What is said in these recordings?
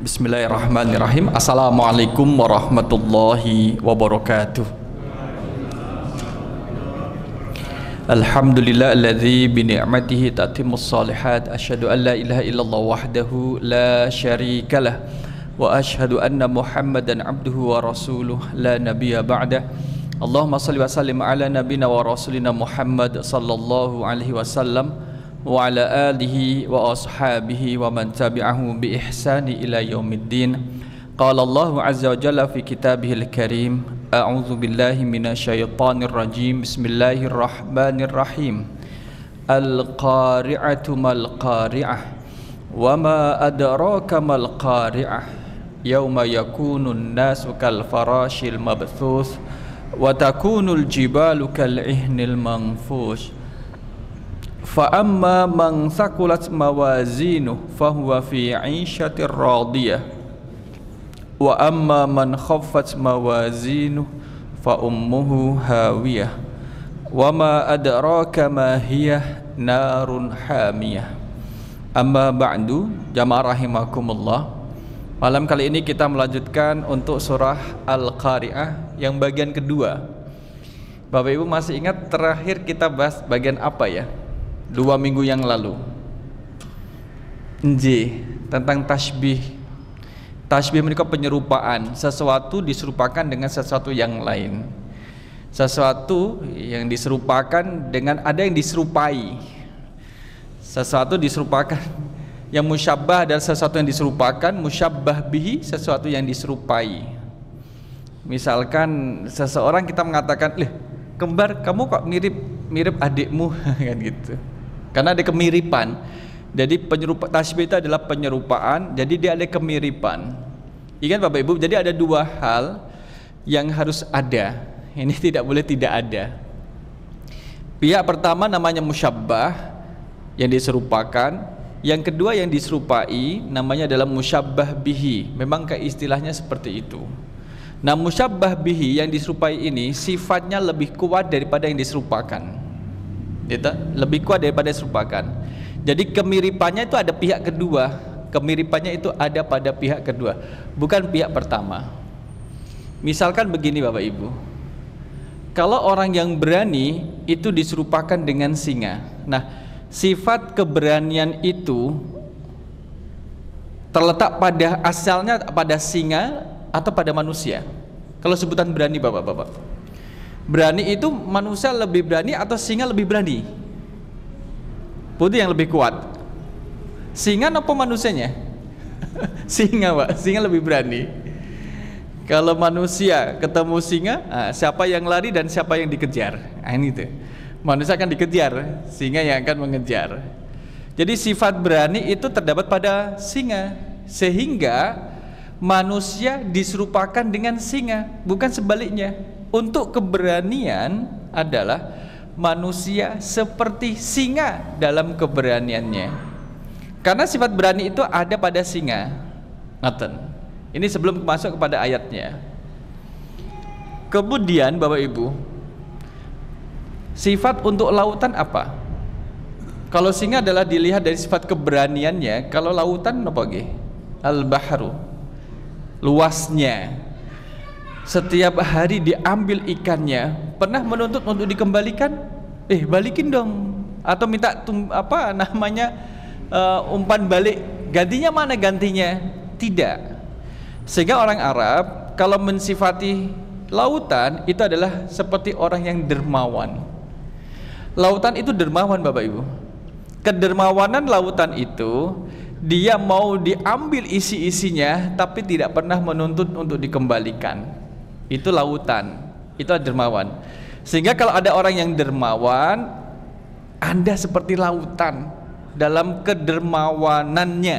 Bismillahirrahmanirrahim. Assalamualaikum warahmatullahi wabarakatuh. Alhamdulillah alladzi bi ni'matihi tatimmus shalihat. Asyhadu an la ilaha illallah wahdahu la syarikalah wa asyhadu anna Muhammadan abduhu wa rasuluh la nabiyya ba'dah. Allahumma shalli wa sallim ala nabiyyina wa rasulina Muhammad sallallahu alaihi wasallam wa ala alihi wa ashabihi wa man tabi'ahu bi ihsani ila yaumiddin. Qala Allahu azza wa jalla fi kitabihil karim, a'udzu billahi minasyaitonir rajim. Bismillahirrahmanirrahim. Al-qari'atu mal qari'ah wa ma adraka mal qari'ah yauma yakunun nasu kal farashil mabthuth wa takunul jibalu kal ihnil manfush. Fa-amma man thaqulat mawazinuhu fahuwa fi 'ishatir radiyah wa amma man khaffat mawazinuhu fa ummuhu hawiyah wa ma adraka ma hiya narun hamiyah. Amma ba'du, jamaah rahimakumullah. Malam kali ini kita melanjutkan untuk surah Al-Qari'ah yang bagian kedua. Bapak Ibu masih ingat terakhir kita bahas bagian apa ya? 2 minggu yang lalu, tentang tasbih. Tasbih menika penyerupaan, sesuatu diserupakan dengan sesuatu yang lain. Sesuatu yang diserupakan dengan ada yang diserupai. Sesuatu diserupakan, yang musyabbah adalah sesuatu yang diserupakan, musyabbah bihi sesuatu yang diserupai. Misalkan seseorang kita mengatakan, kembar, kamu kok mirip adikmu kan gitu. Karena ada kemiripan. Jadi tasbih itu adalah penyerupaan, jadi dia ada kemiripan. Ingat Bapak Ibu, jadi ada 2 hal yang harus ada. Ini tidak boleh tidak ada. Pihak pertama namanya musyabbah, yang diserupakan. Yang kedua yang diserupai namanya adalah musyabbah bihi. Memang istilahnya seperti itu. Nah, musyabbah bihi yang diserupai ini sifatnya lebih kuat daripada yang diserupakan. Lebih kuat daripada diserupakan. Jadi kemiripannya itu ada pihak kedua. Kemiripannya itu ada pada pihak kedua, bukan pihak pertama. Misalkan begini Bapak Ibu, kalau orang yang berani itu diserupakan dengan singa. Nah, sifat keberanian itu terletak pada asalnya pada singa atau pada manusia. Kalau sebutan berani Bapak-bapak, berani itu manusia lebih berani atau singa lebih berani? Putih yang lebih kuat, singa apa manusianya? Singa Pak, singa lebih berani. Kalau manusia ketemu singa, siapa yang lari dan siapa yang dikejar? Ini tuh, manusia akan dikejar, singa yang akan mengejar. Jadi sifat berani itu terdapat pada singa, sehingga manusia diserupakan dengan singa, bukan sebaliknya. Untuk keberanian adalah manusia seperti singa dalam keberaniannya. Karena sifat berani itu ada pada singa. Ini sebelum masuk kepada ayatnya. Kemudian Bapak Ibu, sifat untuk lautan apa? Kalau singa adalah dilihat dari sifat keberaniannya, kalau lautan apa nggih? Al-bahru, luasnya. Setiap hari diambil ikannya, pernah menuntut untuk dikembalikan? Balikin dong. Atau minta umpan balik. Gantinya mana gantinya? Tidak. Sehingga orang Arab kalau mensifati lautan itu adalah seperti orang yang dermawan. Lautan itu dermawan Bapak Ibu. Kedermawanan lautan itu, dia mau diambil isi-isinya tapi tidak pernah menuntut untuk dikembalikan. Itu lautan, itu dermawan. Sehingga kalau ada orang yang dermawan, Anda seperti lautan dalam kedermawanannya.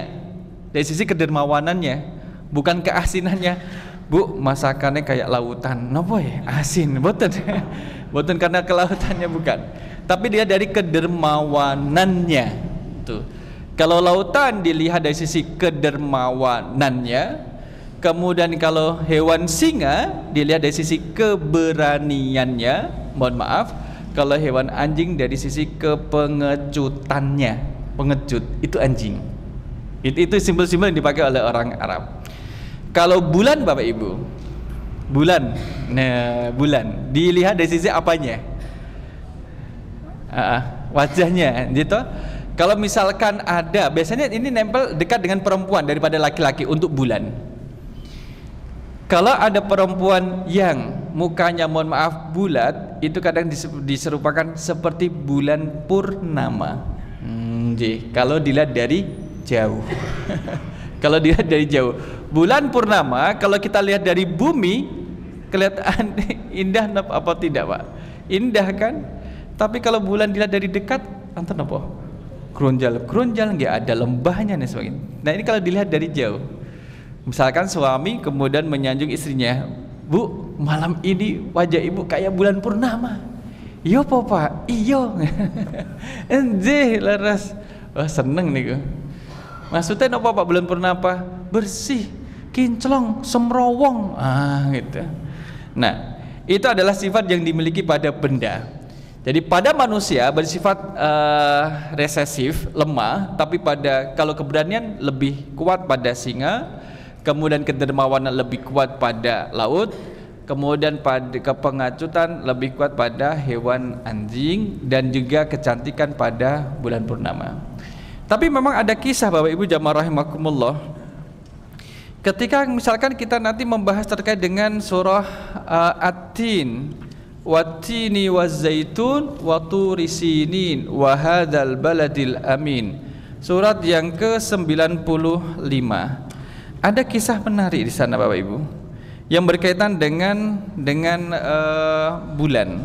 Dari sisi kedermawanannya, bukan keasinannya. Bu, masakannya kayak lautan. Napa ya? Asin, boten. Boten karena kelautannya, bukan. Tapi dia dari kedermawanannya. Tuh. Kalau lautan dilihat dari sisi kedermawanannya, kemudian kalau hewan singa dilihat dari sisi keberaniannya, mohon maaf, kalau hewan anjing dari sisi kepengecutannya. Pengecut itu anjing. Itu simbol-simbol yang dipakai oleh orang Arab. Kalau bulan Bapak Ibu, bulan, nah bulan dilihat dari sisi apanya? Wajahnya, gitu. Kalau misalkan ada, biasanya ini nempel dekat dengan perempuan daripada laki-laki untuk bulan. Kalau ada perempuan yang mukanya mohon maaf bulat, itu kadang diserupakan seperti bulan purnama. Kalau dilihat dari jauh. Kalau dilihat dari jauh, bulan purnama kalau kita lihat dari bumi kelihatan indah apa tidak, Pak? Indah kan? Tapi kalau bulan dilihat dari dekat, antar apa? Grunjal, nggak ada lembahnya dan sebagainya. Nah ini kalau dilihat dari jauh, misalkan suami kemudian menyanjung istrinya, Bu, malam ini wajah ibu kayak bulan purnama. Iya Pak, iyo. Enjeh laras. Wah seneng nih gue. Maksudnya apa Pak bulan purnama? Bersih, kinclong, semrowong. Gitu. Nah, itu adalah sifat yang dimiliki pada benda. Jadi pada manusia bersifat resesif, lemah, tapi kalau keberanian lebih kuat pada singa, kemudian kedermawanan lebih kuat pada laut, kemudian pada kepengacutan lebih kuat pada hewan anjing, dan juga kecantikan pada bulan purnama. Tapi memang ada kisah Bapak Ibu jamaah rahimakumullah, ketika misalkan kita nanti membahas terkait dengan surah At-Tin, Wat-Tini Waz-Zaitun wa Turi Sinin wa hadzal baladil amin, surat yang ke-95. Ada kisah menarik di sana Bapak Ibu yang berkaitan dengan bulan.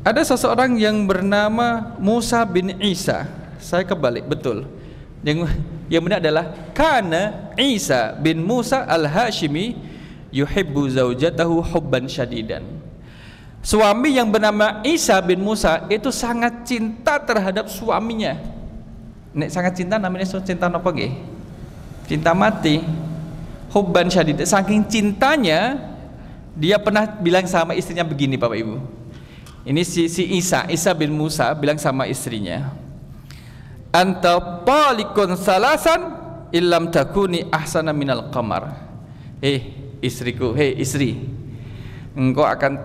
Ada seseorang yang bernama Musa bin Isa. Saya kebalik, betul. Yang benar adalah kana Isa bin Musa al-Hashimi yuhibbu zaujatahu hubban syadidan. Suami yang bernama Isa bin Musa itu sangat cinta terhadap suaminya. Nek sangat cinta namanya cinta apa nggih? Cinta mati. Hubban syadid. Saking cintanya dia pernah bilang sama istrinya begini Bapak Ibu. Ini si Isa bin Musa bilang sama istrinya, anta talikun salasan illam takuni ahsana minal qamar. Istriku, istri, engkau akan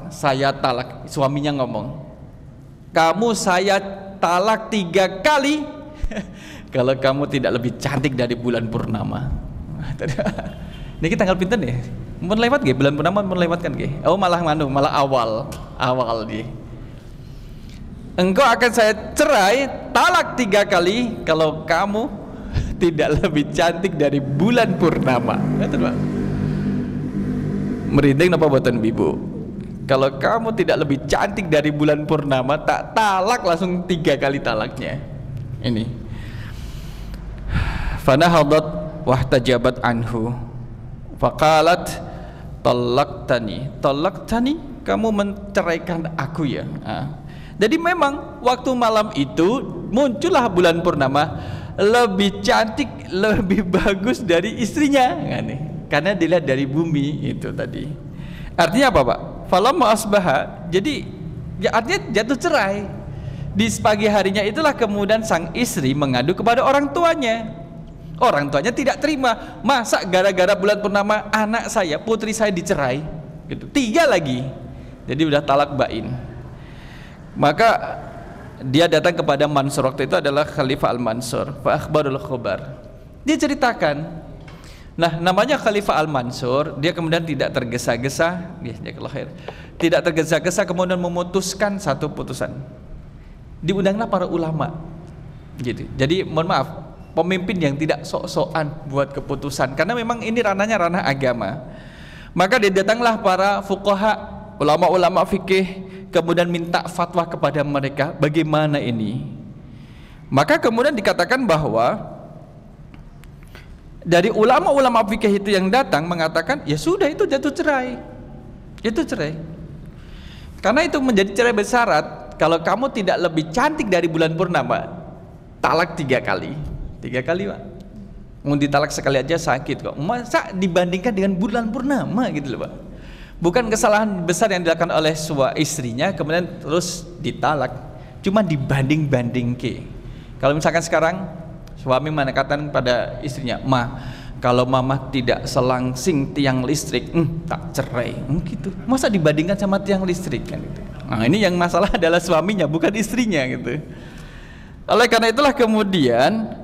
saya talak. Suaminya ngomong, kamu saya talak 3 kali kalau kamu tidak lebih cantik dari bulan purnama. Niki tanggal pinten ya? Mun lewat nggih bulan purnama, mun lewat kan nggih. Oh malah awal nggih. Engkau akan saya cerai talak 3 kali kalau kamu tidak lebih cantik dari bulan purnama. Merinding napa boten Ibu? Kalau kamu tidak lebih cantik dari bulan purnama, tak talak langsung 3 kali talaknya. Ini. Fanahadat wahtajabat anhu. Faqalat talaqtani. Talaqtani, kamu menceraikan aku ya. Jadi memang waktu malam itu muncullah bulan purnama lebih cantik, lebih bagus dari istrinya, karena dilihat dari bumi itu tadi. Artinya apa Pak? Falamma asbaha, jadi ya artinya jatuh cerai. Di pagi harinya itulah kemudian sang istri mengadu kepada orang tuanya. Orang tuanya tidak terima, masa gara-gara bulan purnama anak saya, putri saya dicerai gitu. 3 lagi. Jadi udah talak bain. Maka dia datang kepada Mansur, waktu itu adalah Khalifah Al-Mansur, fa akhbarul khabar. Dia ceritakan. Nah, namanya Khalifah Al-Mansur, dia kemudian tidak tergesa-gesa, tidak tergesa-gesa kemudian memutuskan satu putusan. Diundanglah para ulama. Gitu. Jadi mohon maaf, pemimpin yang tidak sok-sokan buat keputusan, karena memang ini ranahnya ranah agama. Maka datanglah para fuqaha, ulama-ulama fikih, kemudian minta fatwa kepada mereka bagaimana ini. Maka kemudian dikatakan bahwa dari ulama-ulama fikih itu yang datang mengatakan ya sudah, itu jatuh cerai, itu cerai. Karena itu menjadi cerai bersyarat, kalau kamu tidak lebih cantik dari bulan purnama, talak 3 kali. 3 kali Pak. Mau ditalak sekali aja sakit kok, masa dibandingkan dengan bulan purnama gitu loh Pak. Bukan kesalahan besar yang dilakukan oleh istrinya kemudian terus ditalak, cuma dibanding-banding ke. Kalau misalkan sekarang Suami mengatakan pada istrinya, "Ma, kalau mama tidak selangsing tiang listrik, tak cerai." Gitu. Masa dibandingkan sama tiang listrik kan gitu. Nah, ini yang masalah adalah suaminya, bukan istrinya gitu. Oleh karena itulah kemudian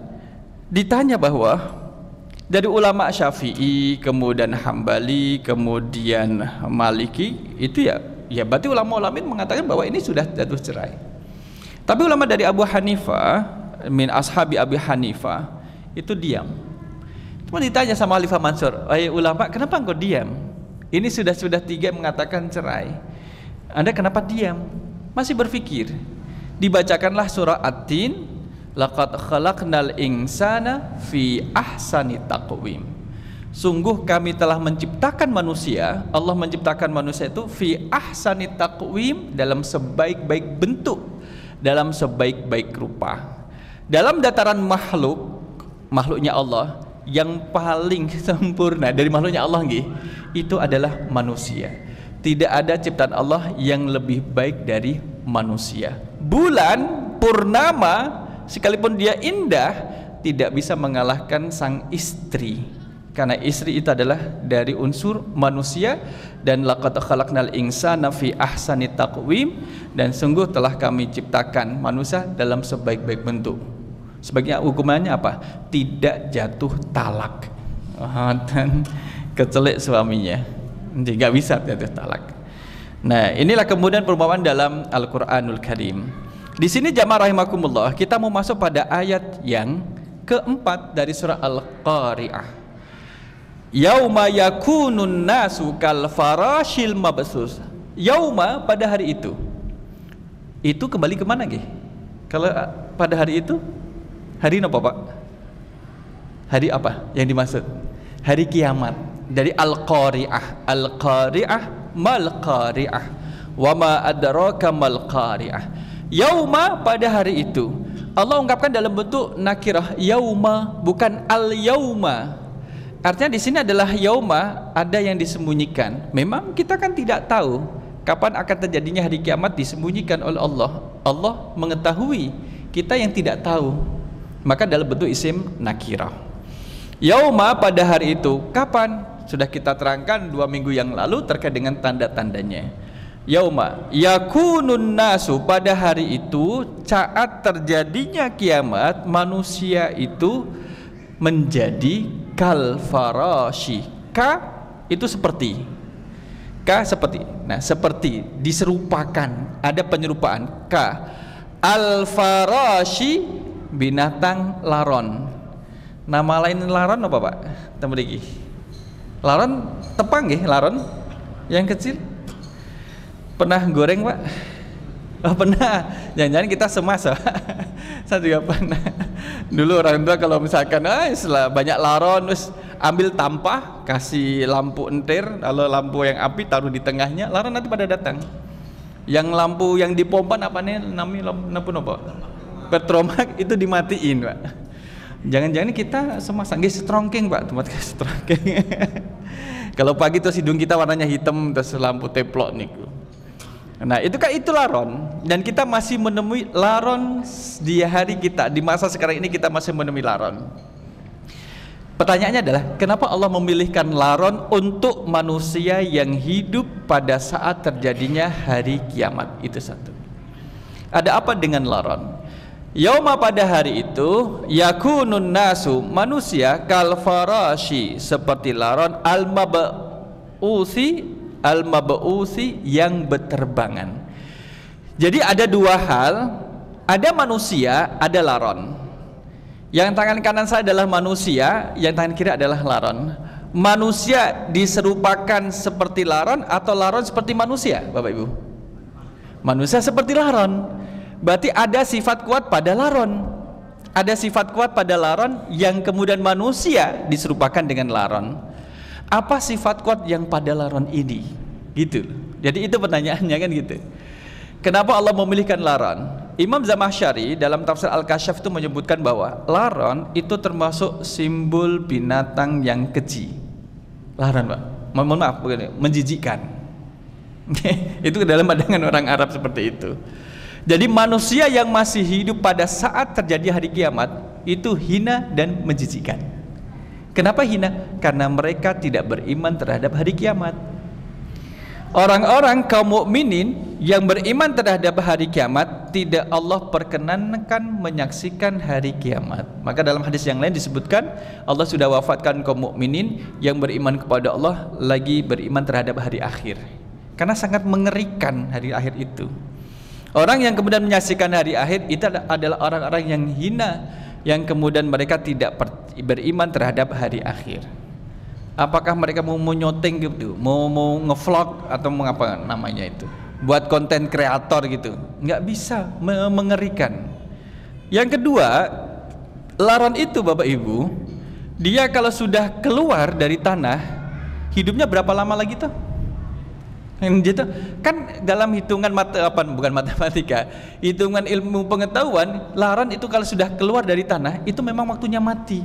ditanya bahwa dari ulama Syafi'i, kemudian Hambali, kemudian Maliki, itu ya berarti ulama-ulama mengatakan bahwa ini sudah jatuh cerai. Tapi ulama dari Abu Hanifah, min ashabi Abi Hanifah, itu diam. Cuma ditanya sama Khalifah Mansur, "Wahai ulama, kenapa engkau diam? Ini sudah 3 mengatakan cerai. Anda kenapa diam?" Masih berpikir. Dibacakanlah surah At-Tin, "Laqad khalaqnal insana fi ahsani taqwim." Sungguh kami telah menciptakan manusia, Allah menciptakan manusia itu fi ahsani taqwim, dalam sebaik-baik bentuk, dalam sebaik-baik rupa. Dalam dataran makhluknya Allah, yang paling sempurna dari makhluknya Allah itu adalah manusia. Tidak ada ciptaan Allah yang lebih baik dari manusia. Bulan purnama sekalipun dia indah tidak bisa mengalahkan sang istri, karena istri itu adalah dari unsur manusia. Dan laqad khalaqnal insana fi ahsani taqwim, dan sungguh telah kami ciptakan manusia dalam sebaik-baik bentuk. Sebaiknya hukumannya apa? Tidak jatuh talak dan kecelik suaminya, jadi nggak bisa jatuh talak. Nah, inilah kemudian perumpamaan dalam Al-Quranul Karim. Di sini jamaah rahimakumullah, kita mau masuk pada ayat yang keempat dari surah Al-Qari'ah. Yauma yakunun nasu kal farashil mabsus. Yauma, pada hari itu. Itu kembali kemana kalau pada hari itu? Hari apa Pak? Hari apa yang dimaksud? Hari kiamat. Dari Al-Qari'ah. Al-Qari'ah mal Qari'ah. Wa ma adraka mal Qari'ah. Yauma, pada hari itu. Allah ungkapkan dalam bentuk nakirah, yauma, bukan al-yauma. Artinya di sini adalah yauma, ada yang disembunyikan. Memang kita kan tidak tahu kapan akan terjadinya hari kiamat, disembunyikan oleh Allah. Allah mengetahui, kita yang tidak tahu. Maka dalam bentuk isim nakirah. Yauma, pada hari itu. Kapan? Sudah kita terangkan 2 minggu yang lalu terkait dengan tanda-tandanya. Yauma yakunun nasu, pada hari itu, saat terjadinya kiamat, manusia itu menjadi kal farashi. Ka itu seperti. Ka seperti. Nah, seperti diserupakan, ada penyerupaan. Ka al farashi, binatang laron. Nama lain laron apa Pak? Tembriki. Laron tepang laron yang kecil. Pernah goreng Pak? Oh pernah. Jangan-jangan kita semasa. Saya juga pernah. Dulu orang tua kalau misalkan setelah banyak laron, terus ambil tampah, kasih lampu entir, kalau lampu yang api taruh di tengahnya, laron nanti pada datang. Yang lampu yang dipompa apa nih namanya lampu apa? Petromak itu dimatiin Pak. Jangan-jangan kita semasang strongking Pak, tempat strongking. Kalau pagi terus hidung kita warnanya hitam, terus lampu teplok nih. Nah itu kan itu laron, dan kita masih menemui laron di hari kita, di masa sekarang ini kita masih menemui laron. Pertanyaannya adalah, kenapa Allah memilihkan laron untuk manusia yang hidup pada saat terjadinya hari kiamat? Itu satu. Ada apa dengan laron? Yauma, pada hari itu, yakunun nasu, manusia kal farashi, seperti laron, al mab'usi, yang berterbangan. Jadi ada 2 hal, ada manusia, ada laron. Yang tangan kanan saya adalah manusia, yang tangan kiri adalah laron. Manusia diserupakan seperti laron atau laron seperti manusia, Bapak Ibu? Manusia seperti laron. Berarti ada sifat kuat pada laron. Ada sifat kuat pada laron yang kemudian manusia diserupakan dengan laron. Apa sifat kuat yang pada laron ini? Gitu. Jadi itu pertanyaannya kan gitu. Kenapa Allah memilihkan laron? Imam Zamakhsyari dalam tafsir Al-Kasyaf itu menyebutkan bahwa laron itu termasuk simbol binatang yang keji. Laron Pak, mohon maaf, menjijikkan. Itu dalam pandangan orang Arab seperti itu. Jadi manusia yang masih hidup pada saat terjadi hari kiamat itu hina dan menjijikkan. Kenapa hina? Karena mereka tidak beriman terhadap hari kiamat. Orang-orang kaum mukminin yang beriman terhadap hari kiamat tidak Allah perkenankan menyaksikan hari kiamat. Maka dalam hadis yang lain disebutkan Allah sudah wafatkan kaum mukminin yang beriman kepada Allah lagi beriman terhadap hari akhir. Karena sangat mengerikan hari akhir itu. Orang yang kemudian menyaksikan hari akhir itu adalah orang-orang yang hina, yang kemudian mereka tidak beriman terhadap hari akhir. Apakah mereka mau nyoteng gitu, mau ngevlog atau mengapa namanya itu, buat konten kreator gitu? Nggak bisa, mengerikan. Yang kedua, laron itu Bapak Ibu, dia kalau sudah keluar dari tanah, hidupnya berapa lama lagi tuh? Gitu kan dalam hitungan bukan matematika, hitungan ilmu pengetahuan, laron itu kalau sudah keluar dari tanah itu memang waktunya mati.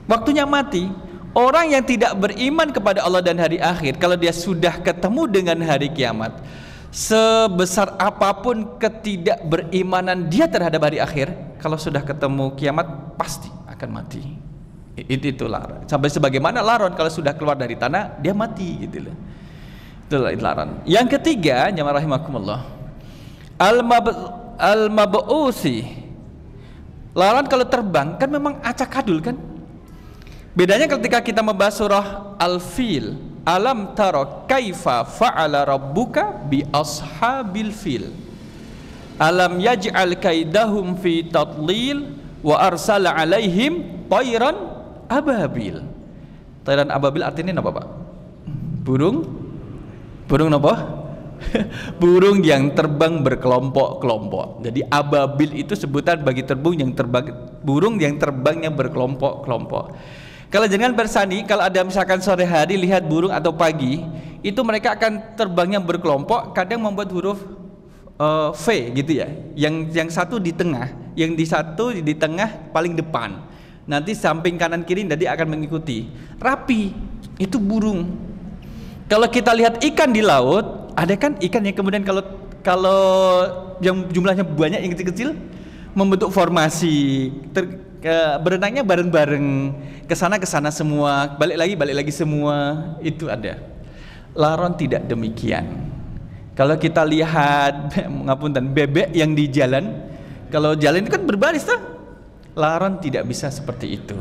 Waktunya mati. Orang yang tidak beriman kepada Allah dan hari akhir, kalau dia sudah ketemu dengan hari kiamat, sebesar apapun ketidakberimanan dia terhadap hari akhir, kalau sudah ketemu kiamat pasti akan mati. Itu laron. Sampai sebagaimana laron kalau sudah keluar dari tanah dia mati gitu loh. Itulah laron. Yang ketiga, jamaah rahimakumullah, al-mab'usi. Laron kalau terbang kan memang acak-adul kan. Bedanya ketika kita membahas surah Al-Fil, alam tara kaifa fa'ala rabbuka bi ashabil fil, alam yaj'al kaidahum fi tadlil wa arsala alaihim tayran ababil. Tayran ababil artinya apa Pak? Burung apa? Burung yang terbang berkelompok-kelompok. Jadi ababil itu sebutan bagi burung yang terbangnya berkelompok-kelompok. Kalau jangan bersani, kalau ada misalkan sore hari lihat burung atau pagi, itu mereka akan terbangnya berkelompok, kadang membuat huruf V gitu ya. Yang satu di tengah, yang di satu di tengah paling depan. Nanti samping kanan kiri nanti akan mengikuti. Rapi, itu burung. Kalau kita lihat ikan di laut, ada kan ikan yang kemudian kalau yang jumlahnya banyak yang kecil-kecil membentuk formasi, berenangnya bareng-bareng, kesana semua, balik lagi semua, itu ada. Laron tidak demikian. Kalau kita lihat ngapunten bebek yang di jalan, kalau jalan itu kan berbaris tuh. Laron tidak bisa seperti itu.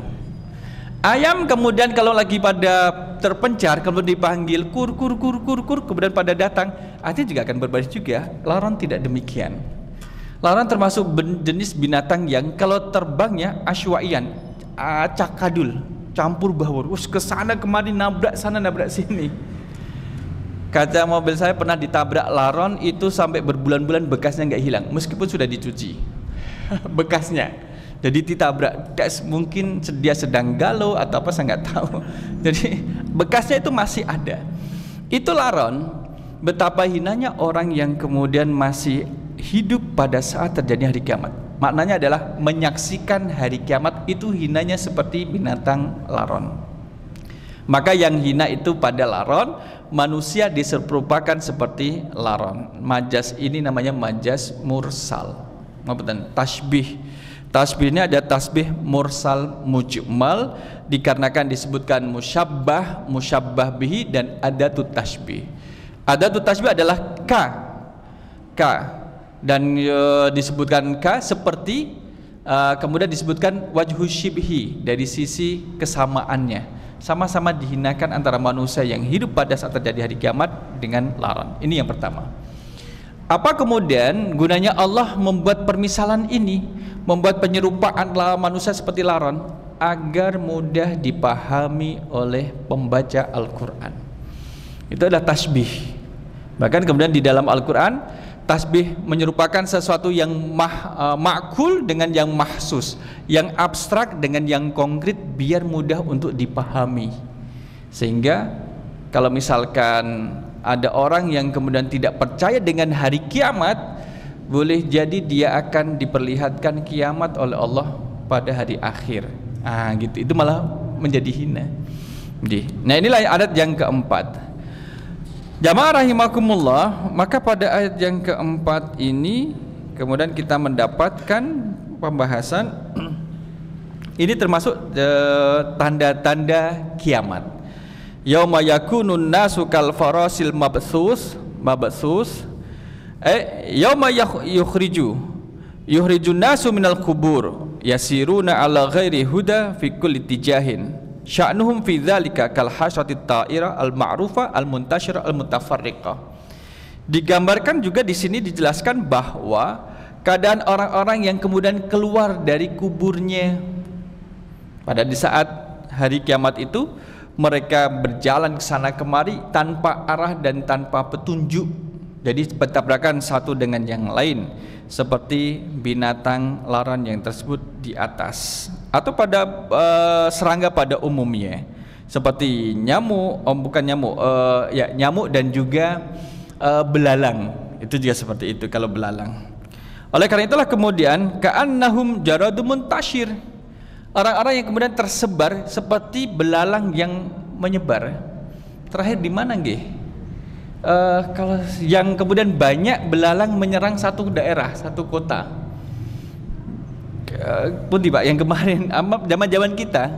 Ayam kemudian kalau lagi pada terpencar, kalau dipanggil kur, kemudian pada datang, artinya juga akan berbaris juga. Laron tidak demikian. Laron termasuk jenis binatang yang kalau terbangnya asywa'ian, acak-adul, campur baur, kesana kemari, nabrak sana nabrak sini. Kaca mobil saya pernah ditabrak laron itu sampai berbulan-bulan bekasnya nggak hilang, meskipun sudah dicuci bekasnya. Jadi ditabrak, mungkin dia sedang galau atau apa saya nggak tahu. Jadi bekasnya itu masih ada. Itu laron. Betapa hinanya orang yang kemudian masih hidup pada saat terjadi hari kiamat. Maknanya adalah menyaksikan hari kiamat itu hinanya seperti binatang laron. Maka yang hina itu pada laron, manusia diserupakan seperti laron. Majas ini namanya majas mursal. Tasbih. Tasbihnya ada tasbih mursal mujmal, dikarenakan disebutkan musyabbah bihi dan adatut tasbih. Adatut tasbih adalah ka dan disebutkan ka seperti kemudian disebutkan wajhu syibhi dari sisi kesamaannya, sama-sama dihinakan antara manusia yang hidup pada saat terjadi hari kiamat dengan laron. Ini yang pertama. Apa kemudian gunanya Allah membuat permisalan ini, membuat penyerupaan manusia seperti laron, agar mudah dipahami oleh pembaca Al-Quran. Itu adalah tasbih. Bahkan kemudian di dalam Al-Quran, tasbih menyerupakan sesuatu yang ma'kul dengan yang mahsus, yang abstrak dengan yang konkret, biar mudah untuk dipahami. Sehingga kalau misalkan ada orang yang kemudian tidak percaya dengan hari kiamat, boleh jadi dia akan diperlihatkan kiamat oleh Allah pada hari akhir. Gitu. Itu malah menjadi hina. Nah, inilah adat yang keempat. Jamaah rahimakumullah, maka pada ayat yang keempat ini kemudian kita mendapatkan pembahasan Ini termasuk tanda-tanda kiamat. Yauma yakunun nasu kal farasil mabsus yauma yukhrijun nasu minal kubur yasiruna ala ghairi huda fi kulli tijahin sya'nuhum fi dzalika kal hasyatit ta'ira al ma'rufa al muntashira al mutafarriqah. Digambarkan juga di sini dijelaskan bahwa keadaan orang-orang yang kemudian keluar dari kuburnya pada di saat hari kiamat itu, mereka berjalan ke sana kemari tanpa arah dan tanpa petunjuk. Jadi bertabrakan satu dengan yang lain, seperti binatang laran yang tersebut di atas, atau pada serangga pada umumnya, seperti nyamuk, nyamuk dan juga belalang. Itu juga seperti itu kalau belalang. Oleh karena itulah kemudian ka'annahum jaradun muntashir, orang-orang yang kemudian tersebar seperti belalang yang menyebar. Terakhir di mana nggih? Kalau yang kemudian banyak belalang menyerang satu daerah, satu kota. Pun tiba yang kemarin zaman kita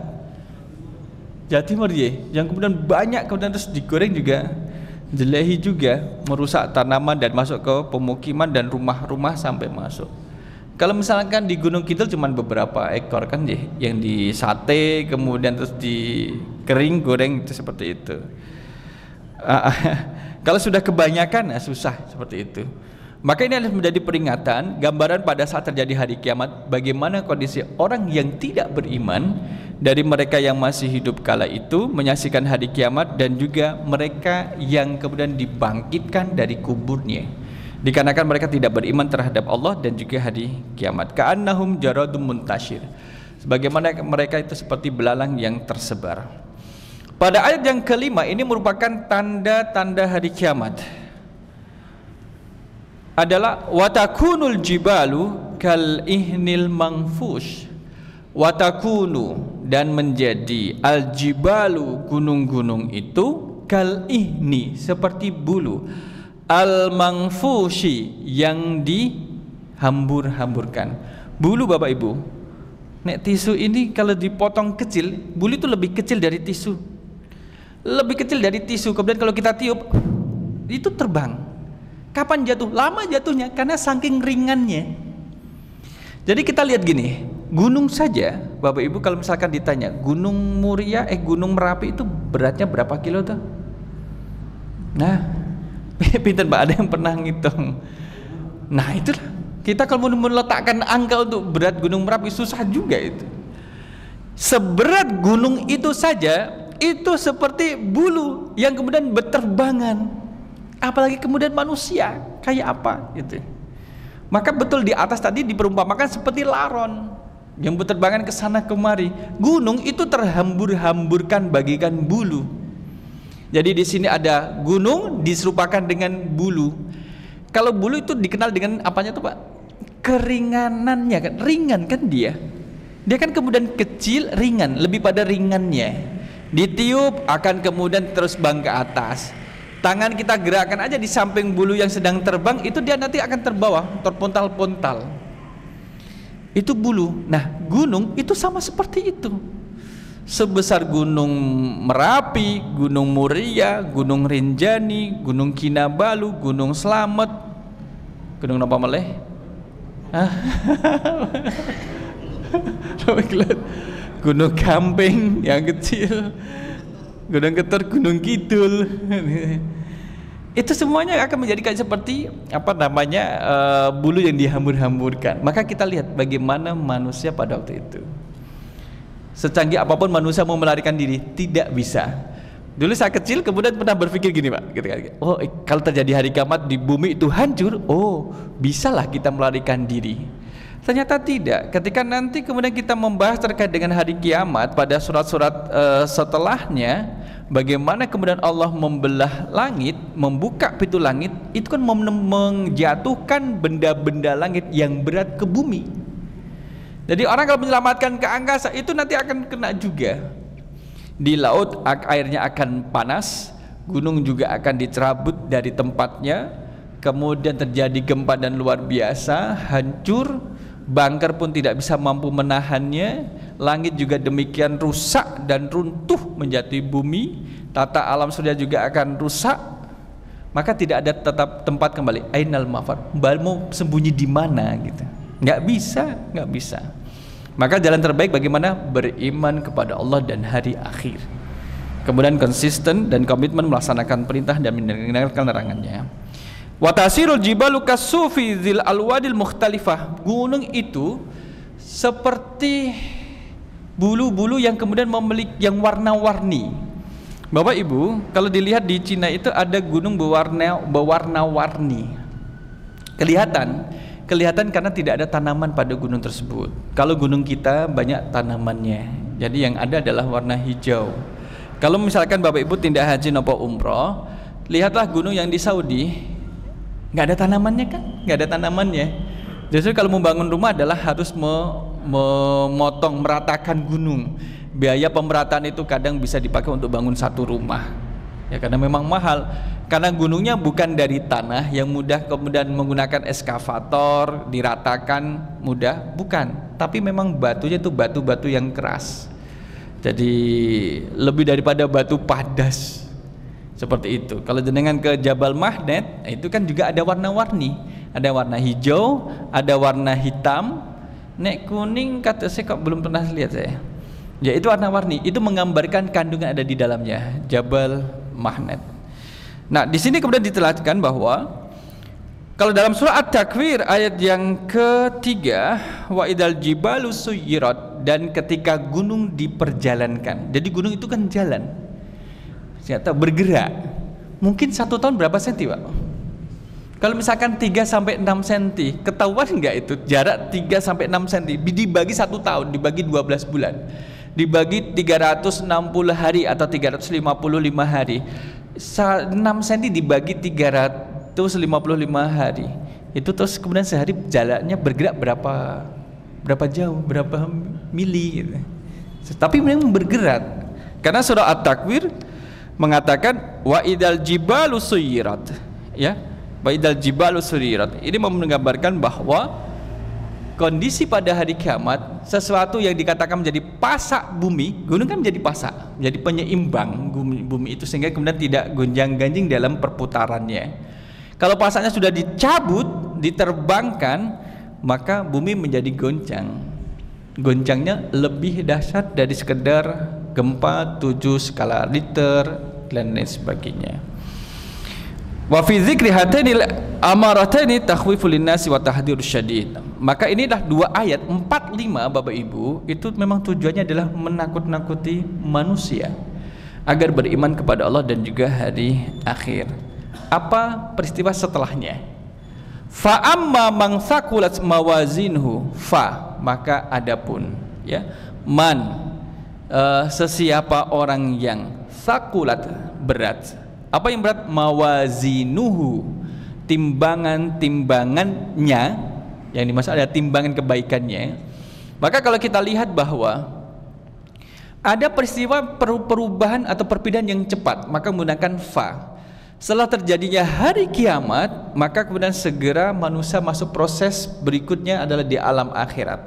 Jawa Timur ya, yang kemudian banyak kemudian terus digoreng juga, jelehi juga, merusak tanaman dan masuk ke pemukiman dan rumah-rumah sampai masuk. Kalau misalkan di Gunung Kidul cuma beberapa ekor kan ya, yang di sate kemudian terus di kering goreng itu seperti itu. Kalau sudah kebanyakan susah seperti itu. Maka ini harus menjadi peringatan, gambaran pada saat terjadi hari kiamat, bagaimana kondisi orang yang tidak beriman dari mereka yang masih hidup kala itu menyaksikan hari kiamat, dan juga mereka yang kemudian dibangkitkan dari kuburnya dikarenakan mereka tidak beriman terhadap Allah dan juga hari kiamat. Ka'annahum jaradun muntashir, sebagaimana mereka itu seperti belalang yang tersebar. Pada ayat yang kelima ini merupakan tanda-tanda hari kiamat, adalah watakunul jibalu kal ihnil mangfush. Watakunu, dan menjadi al jibalu, gunung-gunung itu kal ihni, seperti bulu, al mangfushi, yang dihambur-hamburkan. Bulu Bapak Ibu, nek tisu ini kalau dipotong kecil, bulu itu lebih kecil dari tisu, lebih kecil dari tisu. Kemudian kalau kita tiup itu terbang. Kapan jatuh? Lama jatuhnya karena saking ringannya. Jadi kita lihat gini, gunung saja Bapak Ibu, kalau misalkan ditanya Gunung Muria, Gunung Merapi itu beratnya berapa kilo tuh? Nah, pinter Mbak, ada yang pernah ngitung? Nah itulah, kita kalau mau meletakkan angka untuk berat Gunung Merapi susah juga itu. Seberat gunung itu saja itu seperti bulu yang kemudian berterbangan, apalagi kemudian manusia kayak apa gitu. Maka betul di atas tadi diperumpamakan seperti laron yang berterbangan ke sana kemari. Gunung itu terhambur-hamburkan bagikan bulu. Jadi di sini ada gunung diserupakan dengan bulu. Kalau bulu itu dikenal dengan apanya tuh Pak? Keringanannya kan, ringan kan dia. Dia kan kemudian kecil, ringan, lebih pada ringannya. Ditiup akan kemudian terus bang ke atas. Tangan kita gerakan aja di samping bulu yang sedang terbang, itu dia nanti akan terbawa, terpontal-pontal. Itu bulu. Nah, gunung itu sama seperti itu. Sebesar Gunung Merapi, Gunung Muria, Gunung Rinjani, Gunung Kinabalu, Gunung Slamet, Gunung apa malih? Gunung Kamping yang kecil, Gunung Ketur, Gunung Kidul. Itu semuanya akan menjadikan seperti bulu yang dihambur-hamburkan. Maka kita lihat bagaimana manusia pada waktu itu. Secanggih apapun manusia mau melarikan diri, tidak bisa. Dulu saya kecil kemudian pernah berpikir gini Pak, oh kalau terjadi hari kiamat di bumi itu hancur, oh bisalah kita melarikan diri. Ternyata tidak. Ketika nanti kemudian kita membahas terkait dengan hari kiamat pada surat-surat setelahnya, bagaimana kemudian Allah membelah langit, membuka pintu langit, itu kan menjatuhkan benda-benda langit yang berat ke bumi. Jadi orang kalau menyelamatkan ke angkasa itu nanti akan kena juga. Di laut airnya akan panas, gunung juga akan dicerabut dari tempatnya, kemudian terjadi gempa dan luar biasa, hancur, bunker pun tidak bisa mampu menahannya, langit juga demikian rusak dan runtuh menjadi bumi, tata alam surya juga akan rusak, maka tidak ada tetap tempat kembali. Ainal mafar, mau sembunyi di mana gitu? Nggak bisa. Maka jalan terbaik bagaimana? Beriman kepada Allah dan hari akhir, kemudian konsisten dan komitmen melaksanakan perintah dan meninggalkan larangannya. Watasirul jibalu kasufi zil alwadil mukhtalifah. Gunung itu seperti bulu-bulu yang kemudian memiliki yang warna-warni. Bapak Ibu, kalau dilihat di Cina itu ada gunung berwarna-warni. Kelihatan karena tidak ada tanaman pada gunung tersebut. Kalau gunung kita banyak tanamannya, jadi yang ada adalah warna hijau. Kalau misalkan Bapak Ibu tindak haji nopo umroh, lihatlah gunung yang di Saudi, nggak ada tanamannya kan? Nggak ada tanamannya. Justru kalau membangun rumah adalah harus memotong, meratakan gunung. Biaya pemerataan itu kadang bisa dipakai untuk bangun satu rumah. Ya karena memang mahal. Karena gunungnya bukan dari tanah yang mudah kemudian menggunakan eskavator diratakan mudah, bukan. Tapi memang batunya itu batu-batu yang keras. Jadi lebih daripada batu padas. Seperti itu. Kalau jenengan ke Jabal Mahnet, itu kan juga ada warna-warni. Ada warna hijau, ada warna hitam, nek kuning kata saya kok belum pernah lihat saya. Ya itu warna-warni. Itu menggambarkan kandungan ada di dalamnya. Jabal Mahnet. Nah, di sini kemudian ditelatkan bahwa kalau dalam surah At-Takwir ayat yang ketiga, wa idal jibalu suyirat, dan ketika gunung diperjalankan. Jadi gunung itu kan jalan. Ternyata bergerak. Mungkin 1 tahun berapa senti, Pak? Kalau misalkan 3-6 senti, ketahuan enggak itu jarak 3-6 senti dibagi 1 tahun, dibagi 12 bulan, dibagi 360 hari atau 355 hari, 6 senti dibagi 355 hari, itu terus kemudian sehari jalannya bergerak berapa jauh, berapa mili gitu. Tapi memang bergerak karena surah At-Takwir mengatakan wa idal jibalu suyirat, ya, wa idal jibalu suyirat. Ini menggambarkan bahwa kondisi pada hari kiamat, sesuatu yang dikatakan menjadi pasak bumi, gunung kan menjadi pasak, menjadi penyeimbang bumi itu sehingga kemudian tidak gonjang-ganjing dalam perputarannya. Kalau pasaknya sudah dicabut, diterbangkan, maka bumi menjadi goncang. Goncangnya lebih dahsyat dari sekedar gempa 7 skala Richter dan lain sebagainya. Wa fi dzikri hatainil amarataini takhwiful linnasi wa tahdhirus syadid. Maka inilah 2 ayat 4-5 Bapak Ibu, itu memang tujuannya adalah menakut-nakuti manusia agar beriman kepada Allah dan juga hari akhir. Apa peristiwa setelahnya? Fa amma man thaqulat mawazinhu, maka adapun, ya, sesiapa orang yang thaqulat, berat. Apa yang berat? Mawazinuhu, timbangannya, yang dimaksud ada timbangan kebaikannya. Maka kalau kita lihat bahwa ada peristiwa perubahan atau perpindahan yang cepat, maka menggunakan fa. Setelah terjadinya hari kiamat, maka kemudian segera manusia masuk proses berikutnya adalah di alam akhirat.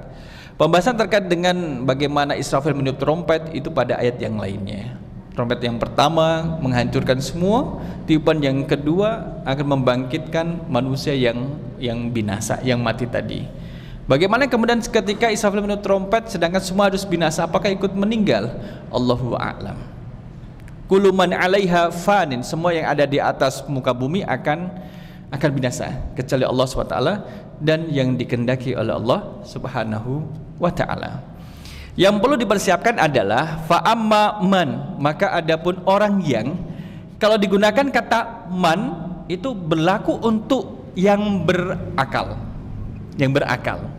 Pembahasan terkait dengan bagaimana Israfil meniup trompet itu pada ayat yang lainnya. Trompet yang pertama menghancurkan semua, tiupan yang kedua akan membangkitkan manusia yang binasa, yang mati tadi. Bagaimana kemudian ketika Israfil meniup trompet sedangkan semua harus binasa, apakah ikut meninggal? Allahu a'lam. Kullu man 'alaiha fanin, semua yang ada di atas muka bumi akan binasa kecuali Allah SWT dan yang dikehendaki oleh Allah Subhanahu wa ta'ala. Yang perlu dipersiapkan adalah fa'amma man, maka adapun orang yang, kalau digunakan kata man itu berlaku untuk yang berakal. Yang berakal.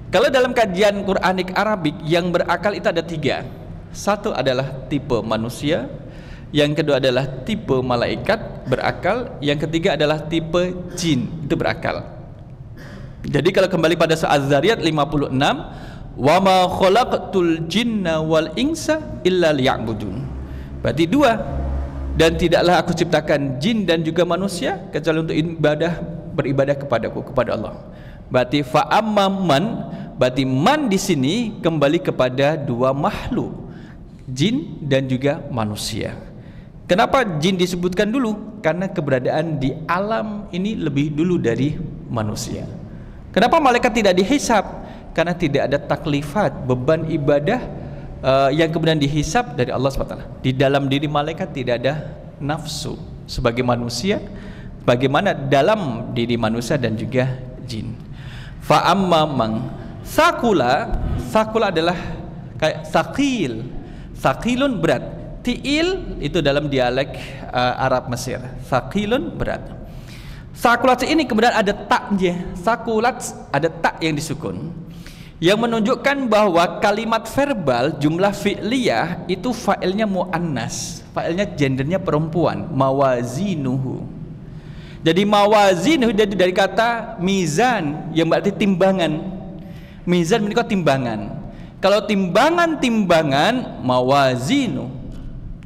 Kalau dalam kajian Quranik Arabik, yang berakal itu ada 3. Satu adalah tipe manusia, yang kedua adalah tipe malaikat berakal, yang ketiga adalah tipe jin itu berakal. Jadi kalau kembali pada surah Az-Zariyat 56, wa ma khalaqtul jinna wal insa illa liya'budun. Berarti 2, dan tidaklah aku ciptakan jin dan juga manusia kecuali untuk beribadah kepadaku, kepada Allah. Berarti fa amman, Berarti man di sini kembali kepada dua makhluk, jin dan juga manusia. Kenapa jin disebutkan dulu? Karena keberadaan di alam ini lebih dulu dari manusia. Kenapa malaikat tidak dihisab? Karena tidak ada taklifat, beban ibadah yang kemudian dihisab dari Allah SWT. Di dalam diri malaikat tidak ada nafsu sebagai manusia, bagaimana dalam diri manusia dan juga jin. Fa amma man sakula adalah kayak sakilun berat. Tiil itu dalam dialek Arab Mesir. Sakilun berat. Sakulat ini kemudian ada taknya. Sakulat ada tak yang disukun, yang menunjukkan bahwa kalimat verbal jumlah fi'liyah itu fa'ilnya mu'annas, fa'ilnya gendernya perempuan, mawazinuhu. Jadi mawazinuhu dari kata mizan yang berarti timbangan. Mizan menika timbangan. Kalau timbangan mawazinu.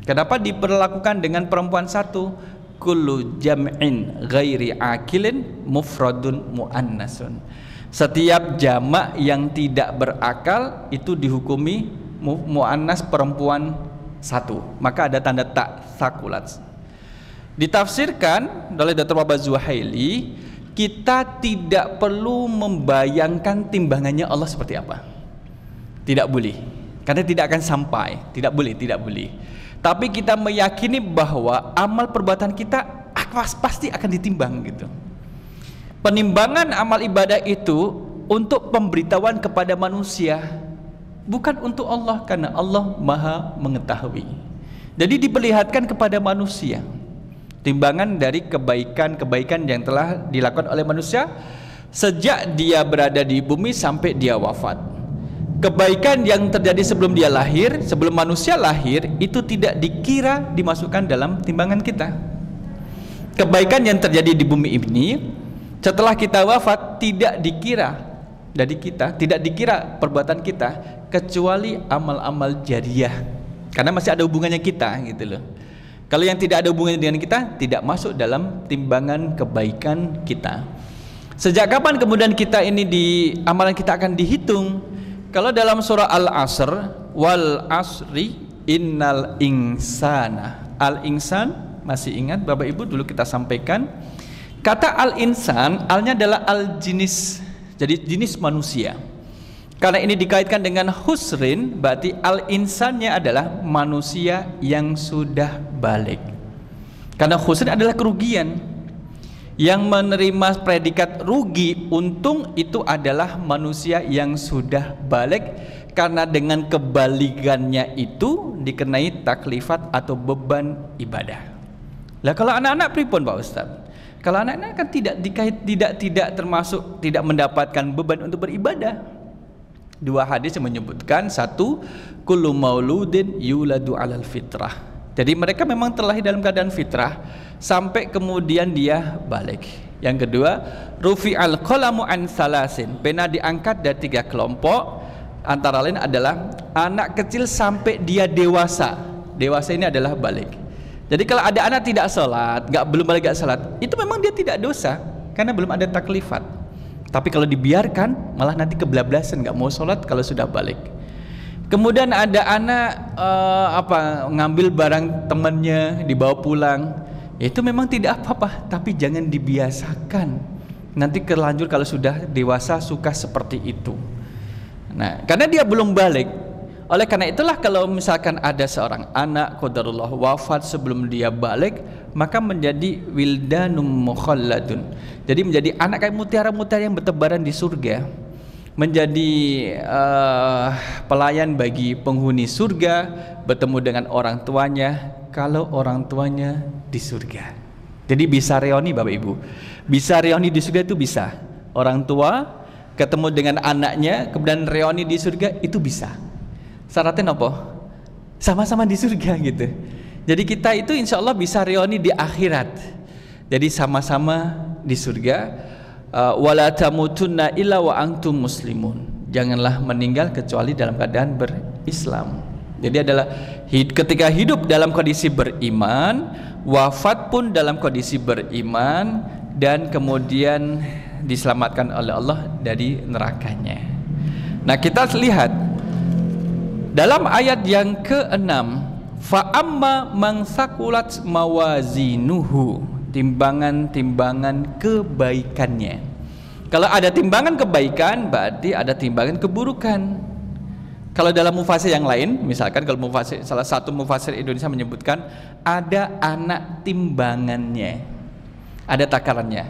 Kenapa diperlakukan dengan perempuan satu? Kullu jam'in ghairi akilin mufradun mu'annasun. Setiap jamak yang tidak berakal itu dihukumi mu'annas perempuan satu. Maka ada tanda tak sakulat. Ditafsirkan oleh Dr. Wahbah Zuhaili, kita tidak perlu membayangkan timbangannya Allah seperti apa. Tidak boleh, karena tidak akan sampai. Tidak boleh. Tapi kita meyakini bahwa amal perbuatan kita pasti akan ditimbang gitu. Penimbangan amal ibadah itu untuk pemberitahuan kepada manusia, bukan untuk Allah, karena Allah Maha mengetahui. Jadi diperlihatkan kepada manusia timbangan dari kebaikan-kebaikan yang telah dilakukan oleh manusia sejak dia berada di bumi sampai dia wafat. Kebaikan yang terjadi sebelum dia lahir, sebelum manusia lahir, itu tidak dikira dimasukkan dalam timbangan kita. Kebaikan yang terjadi di bumi ini setelah kita wafat tidak dikira dari kita, tidak dikira perbuatan kita, kecuali amal-amal jariah, karena masih ada hubungannya kita gitu loh. Kalau yang tidak ada hubungannya dengan kita, tidak masuk dalam timbangan kebaikan kita. Sejak kapan kemudian kita ini amalan kita akan dihitung? Kalau dalam surah Al-Asr, wal asri innal insana. Al-insan, masih ingat Bapak Ibu dulu kita sampaikan, kata al-insan, alnya adalah al-jinis, jadi jenis manusia. Karena ini dikaitkan dengan husrin, berarti al-insannya adalah manusia yang sudah balik. Karena husrin adalah kerugian. Yang menerima predikat rugi, untung itu adalah manusia yang sudah balik, karena dengan kebalikannya itu dikenai taklifat atau beban ibadah. Lah kalau anak-anak pripun Pak Ustaz? Kalau anak-anak kan tidak termasuk, tidak mendapatkan beban untuk beribadah. Dua hadis yang menyebutkan, satu, kullu mauludin yuladu alal fitrah. Jadi mereka memang terlahir dalam keadaan fitrah sampai kemudian dia balik. Yang kedua, rufi'al qalamu an salasin, pena diangkat dari 3 kelompok, antara lain adalah anak kecil sampai dia dewasa. Dewasa ini adalah balik. Jadi kalau ada anak tidak sholat, belum balik gak sholat, itu memang dia tidak dosa, karena belum ada taklifat. Tapi kalau dibiarkan, malah nanti kebablasan, gak mau sholat kalau sudah balik. Kemudian ada anak ngambil barang temannya dibawa pulang, itu memang tidak apa-apa, tapi jangan dibiasakan. Nanti terlanjur kalau sudah dewasa suka seperti itu. Nah, karena dia belum balik. Oleh karena itulah kalau misalkan ada seorang anak qadarullah wafat sebelum dia balik, maka menjadi wildanum mukhalladun. Jadi menjadi anak kayak mutiara-mutiara yang bertebaran di surga. Menjadi pelayan bagi penghuni surga, bertemu dengan orang tuanya kalau orang tuanya di surga. Jadi bisa reuni Bapak Ibu, bisa reuni di surga itu bisa. Orang tua ketemu dengan anaknya kemudian reuni di surga itu bisa. Syaratnya apa? Sama-sama di surga gitu. Jadi kita itu insya Allah bisa reuni di akhirat. Jadi sama-sama di surga. Wala tamutunna illa wa antum muslimun. Janganlah meninggal kecuali dalam keadaan berislam. Jadi adalah ketika hidup dalam kondisi beriman, wafat pun dalam kondisi beriman, dan kemudian diselamatkan oleh Allah dari nerakanya. Nah, kita lihat dalam ayat yang ke-6, fa amma man thaqulat mawazinuhu, timbangan-timbangan kebaikannya. Kalau ada timbangan kebaikan, berarti ada timbangan keburukan. Kalau dalam mufasir yang lain, misalkan kalau mufasir, salah satu mufasir Indonesia menyebutkan ada anak timbangannya, ada takarannya.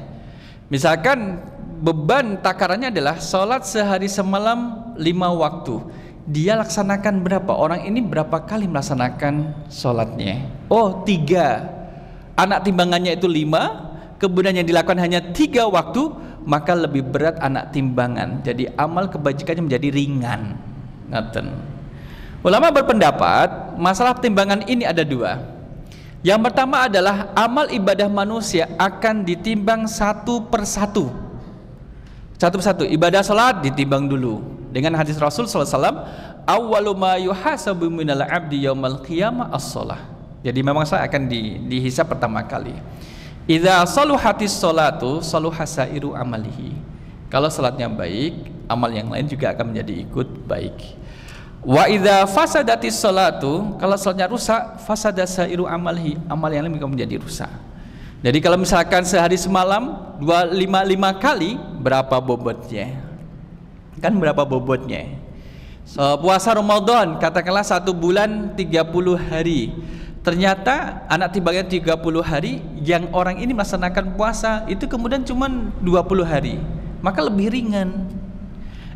Misalkan beban takarannya adalah sholat sehari semalam 5 waktu. Dia laksanakan berapa? Orang ini berapa kali melaksanakan sholatnya? Oh, 3. Anak timbangannya itu 5, kemudian yang dilakukan hanya 3 waktu, maka lebih berat anak timbangan. Jadi amal kebajikannya menjadi ringan. Ngaten. Ulama berpendapat masalah timbangan ini ada 2. Yang pertama adalah amal ibadah manusia akan ditimbang satu persatu. Satu persatu. Ibadah salat ditimbang dulu. Dengan hadis Rasul SAW, awwalu ma yuhasabu minal abdi yaumal qiyamah as-shalah. Jadi memang saya akan dihisab pertama kali. Idza saluhatis sholatu saluha sairu amalihi. Kalau salatnya baik, amal yang lain juga akan menjadi ikut baik. Wa idza fasadatis sholatu, kalau salatnya rusak, fasada sairu amalihi, amal yang lain akan menjadi rusak. Jadi kalau misalkan sehari semalam 5 kali, berapa bobotnya? Kan berapa bobotnya? Puasa Ramadan katakanlah 1 bulan 30 hari. Ternyata anak timbangan 30 hari, yang orang ini melaksanakan puasa itu kemudian cuma 20 hari, maka lebih ringan.